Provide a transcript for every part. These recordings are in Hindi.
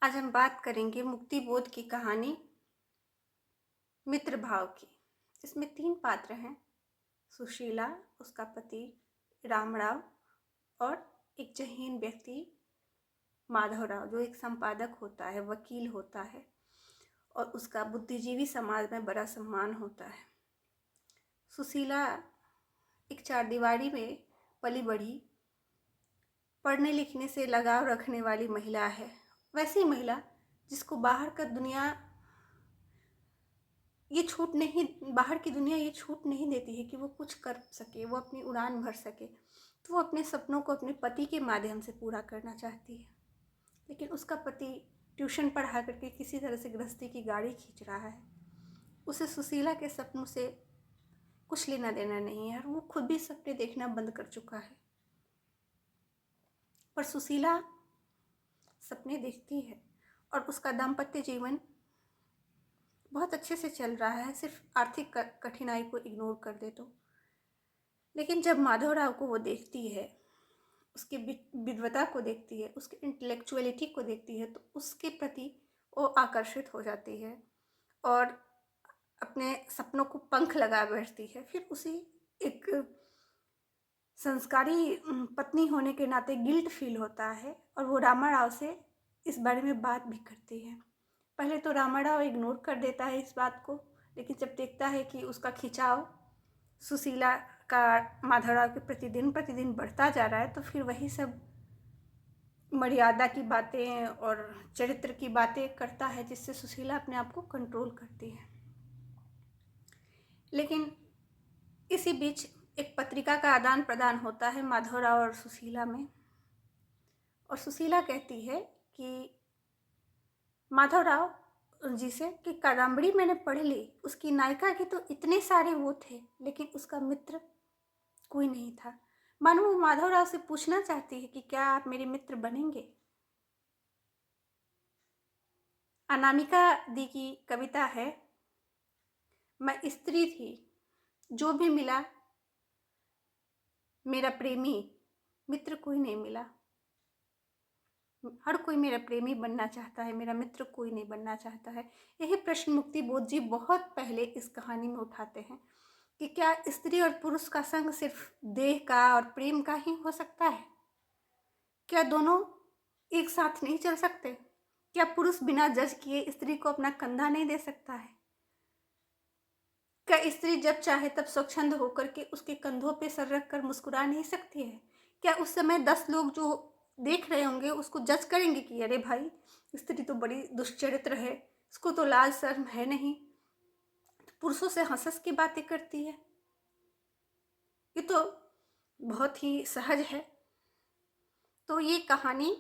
आज हम बात करेंगे मुक्ति बोध की कहानी मित्र भाव की। इसमें 3 पात्र हैं, सुशीला, उसका पति रामराव और एक जहीन व्यक्ति माधवराव, जो एक संपादक होता है, वकील होता है और उसका बुद्धिजीवी समाज में बड़ा सम्मान होता है। सुशीला एक चारदीवारी में पली बढ़ी, पढ़ने लिखने से लगाव रखने वाली महिला है। वैसी महिला जिसको बाहर की दुनिया ये छूट नहीं देती है कि वो कुछ कर सके, वो अपनी उड़ान भर सके, तो वो अपने सपनों को अपने पति के माध्यम से पूरा करना चाहती है। लेकिन उसका पति ट्यूशन पढ़ा करके किसी तरह से गृहस्थी की गाड़ी खींच रहा है। उसे सुशीला के सपनों से कुछ लेना देना नहीं है और वो खुद भी सपने देखना बंद कर चुका है। पर सुशीला सपने देखती है और उसका दाम्पत्य जीवन बहुत अच्छे से चल रहा है, सिर्फ आर्थिक कठिनाई को इग्नोर कर दे तो। लेकिन जब माधवराव को वो देखती है, उसकी विद्वता को देखती है, उसकी इंटेलेक्चुअलिटी को देखती है, तो उसके प्रति वो आकर्षित हो जाती है और अपने सपनों को पंख लगा बैठती है। फिर उसे एक संस्कारी पत्नी होने के नाते गिल्ट फील होता है और वो रामाराव से इस बारे में बात भी करती है। पहले तो रामाराव इग्नोर कर देता है इस बात को, लेकिन जब देखता है कि उसका खिंचाव सुशीला का माधवराव के प्रति दिन प्रतिदिन बढ़ता जा रहा है, तो फिर वही सब मर्यादा की बातें और चरित्र की बातें करता है, जिससे सुशीला अपने आप को कंट्रोल करती है। लेकिन इसी बीच एक पत्रिका का आदान प्रदान होता है माधवराव और सुशीला में, और सुशीला कहती है कि माधवराव जी से कि कादम्बरी मैंने पढ़ ली, उसकी नायिका के तो इतने सारे वो थे, लेकिन उसका मित्र कोई नहीं था। मानो वो माधवराव से पूछना चाहती है कि क्या आप मेरे मित्र बनेंगे। अनामिका दी की कविता है, मैं स्त्री थी, जो भी मिला मेरा प्रेमी, मित्र कोई नहीं मिला। हर कोई मेरा प्रेमी बनना चाहता है, मेरा मित्र कोई नहीं बनना चाहता है। यही प्रश्न मुक्ति बोध जी बहुत पहले इस कहानी में उठाते हैं कि क्या स्त्री और पुरुष का संग सिर्फ देह का और प्रेम का ही हो सकता है? क्या दोनों एक साथ नहीं चल सकते? क्या पुरुष बिना जज किए स्त्री को अपना कंधा नहीं दे सकता है? क्या स्त्री जब चाहे तब स्वच्छंद होकर के उसके कंधों पे सर रख कर मुस्कुरा नहीं सकती है? क्या उस समय 10 लोग जो देख रहे होंगे उसको जज करेंगे कि अरे भाई, स्त्री तो बड़ी दुष्चरित्र है, इसको तो लाज शर्म है नहीं, तो पुरुषों से हंस हंस की बातें करती है? ये तो बहुत ही सहज है। तो ये कहानी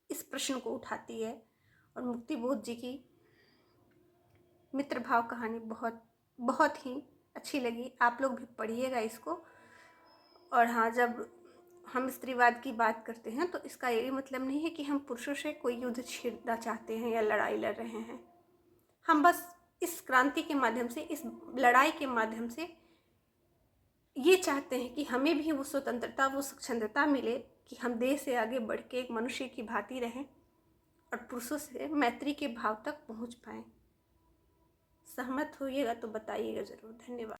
इस प्रश्न को उठाती है और मुक्ति बोध जी की मित्र भाव कहानी बहुत बहुत ही अच्छी लगी। आप लोग भी पढ़िएगा इसको। और हाँ, जब हम स्त्रीवाद की बात करते हैं तो इसका ये मतलब नहीं है कि हम पुरुषों से कोई युद्ध छेड़ना चाहते हैं या लड़ाई लड़ रहे हैं। हम बस इस क्रांति के माध्यम से, इस लड़ाई के माध्यम से ये चाहते हैं कि हमें भी वो स्वतंत्रता, वो स्वच्छंदता मिले कि हम देश से आगे बढ़ के एक मनुष्य की भांति रहें और पुरुषों से मैत्री के भाव तक पहुंच पाएं। सहमत होइएगा तो बताइएगा ज़रूर। धन्यवाद।